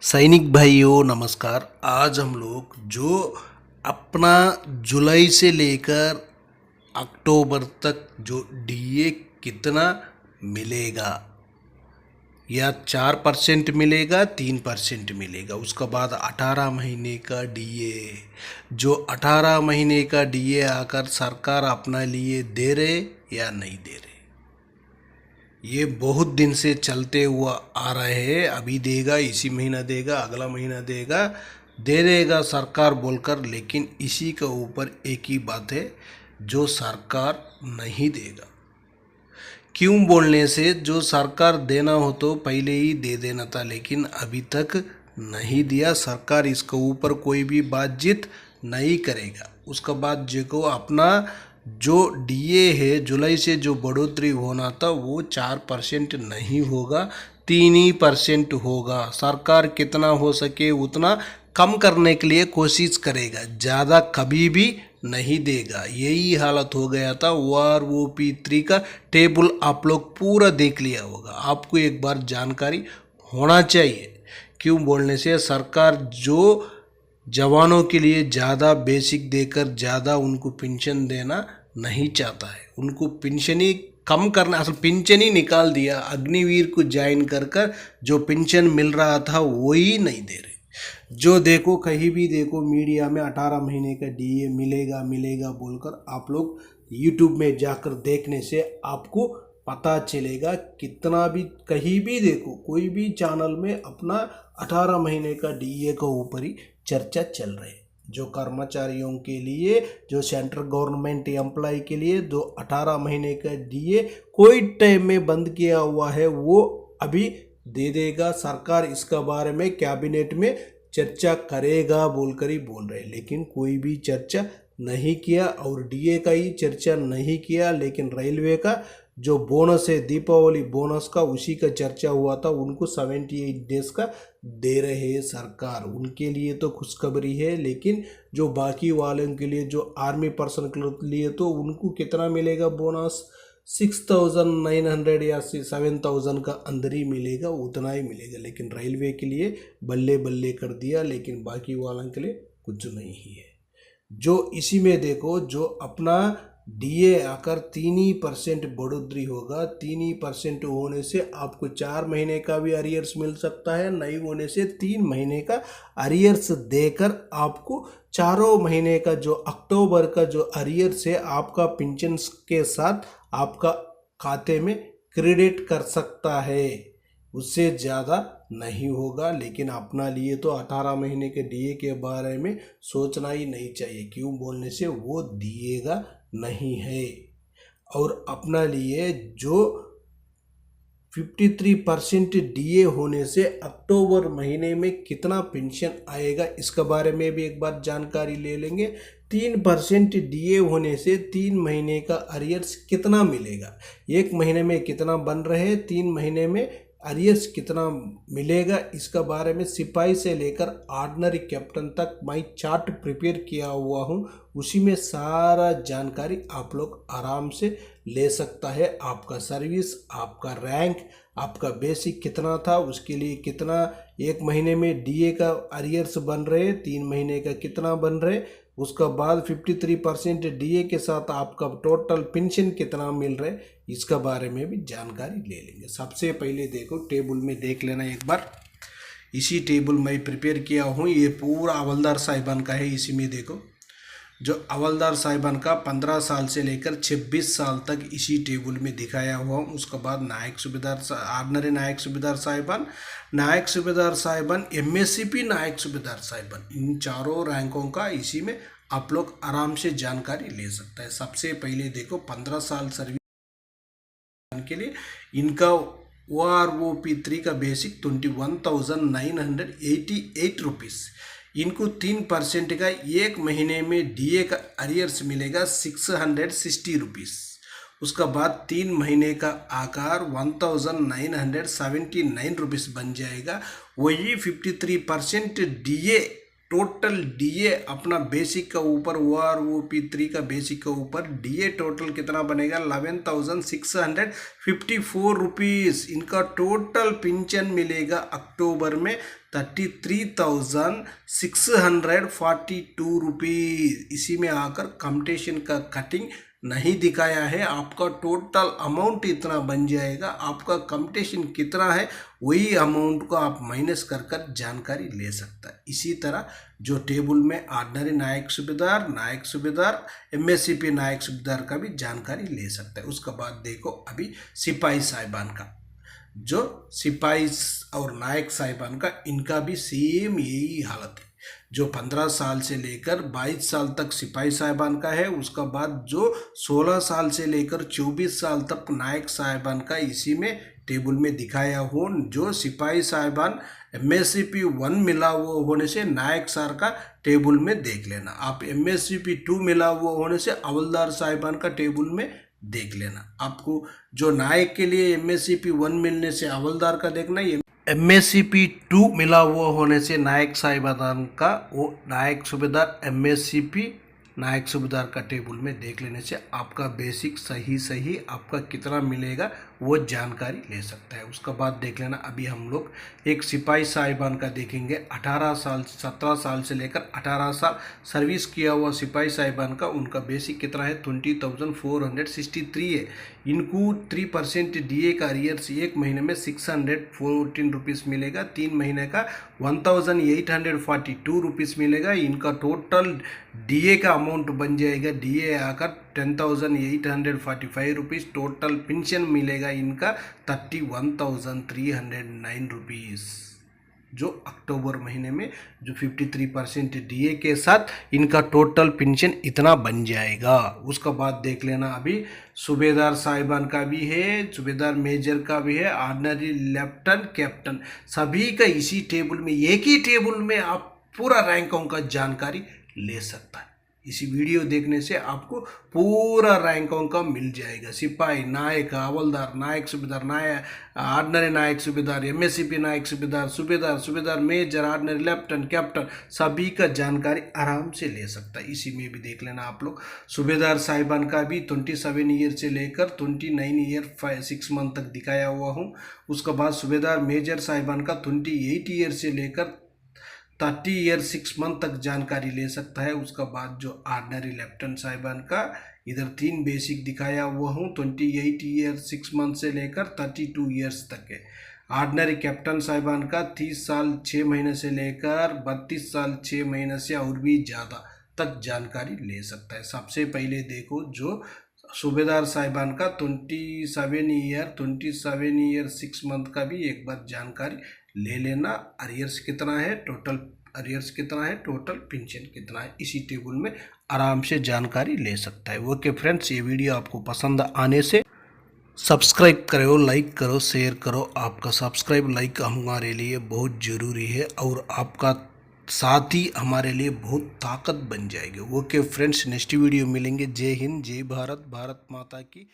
सैनिक भाइयों नमस्कार। आज हम लोग जो अपना जुलाई से लेकर अक्टूबर तक जो डीए कितना मिलेगा, या 4% मिलेगा, 3% मिलेगा, उसके बाद 18 महीने का डीए, जो 18 महीने का डीए आकर सरकार अपना लिए दे रहे या नहीं दे रहे, ये बहुत दिन से चलते हुआ आ रहे हैं। अभी देगा, इसी महीना देगा, अगला महीना देगा, दे देगा सरकार बोलकर, लेकिन इसी के ऊपर एक ही बात है, जो सरकार नहीं देगा। क्यों बोलने से, जो सरकार देना हो तो पहले ही दे देना था, लेकिन अभी तक नहीं दिया। सरकार इसके ऊपर कोई भी बातचीत नहीं करेगा। उसके बाद जो अपना जो डीए है जुलाई से जो बढ़ोतरी होना था वो 4% नहीं होगा, 3% होगा। सरकार कितना हो सके उतना कम करने के लिए कोशिश करेगा, ज़्यादा कभी भी नहीं देगा। यही हालत हो गया था। OROP3 का टेबल आप लोग पूरा देख लिया होगा, आपको एक बार जानकारी होना चाहिए। क्यों बोलने से, सरकार जो जवानों के लिए ज़्यादा बेसिक देकर ज़्यादा उनको पेंशन देना नहीं चाहता है। उनको पेंशन ही कम करना, असल पेंशन ही निकाल दिया। अग्निवीर को ज्वाइन कर कर जो पेंशन मिल रहा था वही नहीं दे रहे। जो देखो, कहीं भी देखो मीडिया में 18 महीने का डीए मिलेगा मिलेगा बोलकर, आप लोग यूट्यूब में जाकर देखने से आपको पता चलेगा। कितना भी कहीं भी देखो, कोई भी चैनल में अपना 18 महीने का डीए का ऊपर ही चर्चा चल रही है। जो कर्मचारियों के लिए, जो सेंट्रल गवर्नमेंट एम्प्लॉय के लिए जो 18 महीने का डीए कोई टाइम में बंद किया हुआ है, वो अभी दे देगा। सरकार इसका बारे में कैबिनेट में चर्चा करेगा बोलकर ही बोल रहे, लेकिन कोई भी चर्चा नहीं किया। और डीए का ही चर्चा नहीं किया, लेकिन रेलवे का जो बोनस है, दीपावली बोनस का, उसी का चर्चा हुआ था। उनको 78 डेज का दे रहे हैं सरकार, उनके लिए तो खुशखबरी है। लेकिन जो बाकी वालों के लिए, जो आर्मी पर्सन के लिए, तो उनको कितना मिलेगा बोनस? 6,900 या 7,000 का अंदर ही मिलेगा, उतना ही मिलेगा। लेकिन रेलवे के लिए बल्ले बल्ले कर दिया, लेकिन बाकी वालों के लिए कुछ नहीं है। जो इसी में देखो, जो अपना डीए आकर 3% बढ़ोतरी होगा। 3% होने से आपको 4 महीने का भी अरियर्स मिल सकता है, नहीं होने से 3 महीने का अरियर्स देकर आपको चारों महीने का जो अक्टूबर का जो अरियर्स है आपका पेंशन के साथ आपका खाते में क्रेडिट कर सकता है। उससे ज़्यादा नहीं होगा। लेकिन अपना लिए तो 18 महीने के डीए के बारे में सोचना ही नहीं चाहिए। क्यों बोलने से, वो दिएगा नहीं है। और अपना लिए जो 53% डीए होने से अक्टूबर महीने में कितना पेंशन आएगा, इसके बारे में भी एक बार जानकारी ले लेंगे। 3% डीए होने से 3 महीने का अरियर्स कितना मिलेगा, एक महीने में कितना बन रहे, 3 महीने में अरियर्स कितना मिलेगा, इसका बारे में सिपाही से लेकर ऑर्डिनरी कैप्टन तक मैं चार्ट प्रिपेयर किया हुआ हूँ। उसी में सारा जानकारी आप लोग आराम से ले सकता है। आपका सर्विस, आपका रैंक, आपका बेसिक कितना था, उसके लिए कितना एक महीने में डीए का अरियर्स बन रहे, 3 महीने का कितना बन रहे, उसका बाद 53% डीए के साथ आपका टोटल पेंशन कितना मिल रहा है, इसका बारे में भी जानकारी ले लेंगे। सबसे पहले देखो, टेबल में देख लेना एक बार। इसी टेबल मैं प्रिपेयर किया हूँ, ये पूरा हवलदार साहिबान का है। इसी में देखो, जो हवलदार साहिबान का 15 साल से लेकर 26 साल तक इसी टेबल में दिखाया हुआ हूँ। उसके बाद नायक सूबेदार, ऑर्डिनरी नायक सूबेदार साहिबान, नायक सूबेदार साहिबान, MSCP नायक सूबेदार साहिबान, इन चारों रैंकों का इसी में आप लोग आराम से जानकारी ले सकता है। सबसे पहले देखो, 15 साल सर्विस के लिए इनका OROP3 का बेसिक 21,988 रुपीज़। इनको 3% का एक महीने में डीए का अरियर्स मिलेगा 660 रुपीज़। उसका बाद 3 महीने का आकार 1,979 रुपीज़ बन जाएगा। वही 53% डीए टोटल डीए अपना बेसिक का ऊपर OROP3 का बेसिक का ऊपर डीए टोटल कितना बनेगा 11,654 रुपीज़। इनका टोटल पेंशन मिलेगा अक्टूबर में 33,642 रुपीज़। इसी में आकर कम्पटीशन का कटिंग नहीं दिखाया है। आपका टोटल अमाउंट इतना बन जाएगा, आपका कम्पटीशन कितना है वही अमाउंट को आप माइनस कर कर जानकारी ले सकता है। इसी तरह जो टेबल में ऑर्डिनरी नायक सूबेदार MSCP नायक सूबेदार का भी जानकारी ले सकता है। उसके बाद देखो अभी सिपाही साहिबान का, जो सिपाही और नायक साहिबान का इनका भी सेम यही हालत है। जो 15 साल से लेकर 22 साल तक सिपाही साहिबान का है, उसका बाद जो 16 साल से लेकर 24 साल तक नायक साहिबान का इसी में टेबल में दिखाया हो। जो सिपाही साहिबान MSCP 1 मिला हुआ होने से नायक सर का टेबल में देख लेना। आप MSCP 2 मिला हुआ होने से हवलदार साहिबान का टेबल में देख लेना। आपको जो नायक के लिए MSCP 1 मिलने से हवलदार का देखना, MSCP 2 मिला हुआ होने से नायक साहिबान का, वो नायक सूबेदार MSCP नायक सूबेदार का टेबल में देख लेने से आपका बेसिक सही आपका कितना मिलेगा वो जानकारी ले सकता है। उसका बाद देख लेना अभी हम लोग एक सिपाही साहिबान का देखेंगे। 17 साल से लेकर 18 साल सर्विस किया हुआ सिपाही साहिबान का उनका बेसिक कितना है 20,463 है। इनको 3% DA का अरियर्स एक महीने में 614 रुपीज़ मिलेगा, 3 महीने का 1,842 रुपीज़ मिलेगा। इनका टोटल DA का अमाउंट बन जाएगा, DA आकर 10,845 रुपीज़। टोटल पेंशन मिलेगा इनका 31,309 रुपीज़। जो अक्टूबर महीने में जो 53% DA के साथ इनका टोटल पेंशन इतना बन जाएगा। उसका बाद देख लेना अभी सूबेदार साहिबान का भी है, सूबेदार मेजर का भी है, ऑर्डिनरी लेफ्टिनेंट कैप्टन सभी का इसी टेबल में, एक ही टेबल में आप पूरा रैंकों का जानकारी ले सकता है। इसी वीडियो देखने से आपको पूरा रैंकों का मिल जाएगा। सिपाही, नायक, हवलदार, नायक सूबेदार, ऑर्डिनरी नायक सूबेदार, MSCP नायक सूबेदार मेजर, ऑर्डिनरी लेफ्टिनेंट कैप्टन सभी का जानकारी आराम से ले सकता है। इसी में भी देख लेना आप लोग सूबेदार साहिबान का भी 27 ईयर से लेकर 29 ईयर 6 मंथ तक दिखाया हुआ हूँ। उसके बाद सूबेदार मेजर साहिबान का 28 ईयर से लेकर 30 ईयर 6 मंथ तक जानकारी ले सकता है। उसका बाद जो ऑर्डिनरी लेफ्टिनेंट साहिबान का इधर 3 बेसिक दिखाया हुआ हूँ, 28 ईयर 6 मंथ से लेकर 32 ईयर्स तक है। ऑर्डिनरी कैप्टन साहिबान का 30 साल 6 महीने से लेकर 32 साल 6 महीने से और भी ज़्यादा तक जानकारी ले सकता है। सबसे पहले देखो जो सूबेदार साहिबान का 27 ईयर 6 मंथ का भी एक बार जानकारी ले लेना। अरियर्स कितना है, टोटल अरियर्स कितना है, टोटल पेंशन कितना है, इसी टेबल में आराम से जानकारी ले सकता है। ओके फ्रेंड्स, ये वीडियो आपको पसंद आने से सब्सक्राइब करो, लाइक करो, शेयर करो। आपका सब्सक्राइब लाइक हमारे लिए बहुत ज़रूरी है और आपका साथ ही हमारे लिए बहुत ताकत बन जाएगी। ओके फ्रेंड्स, नेक्स्ट वीडियो मिलेंगे। जय हिंद, जय भारत, भारत माता की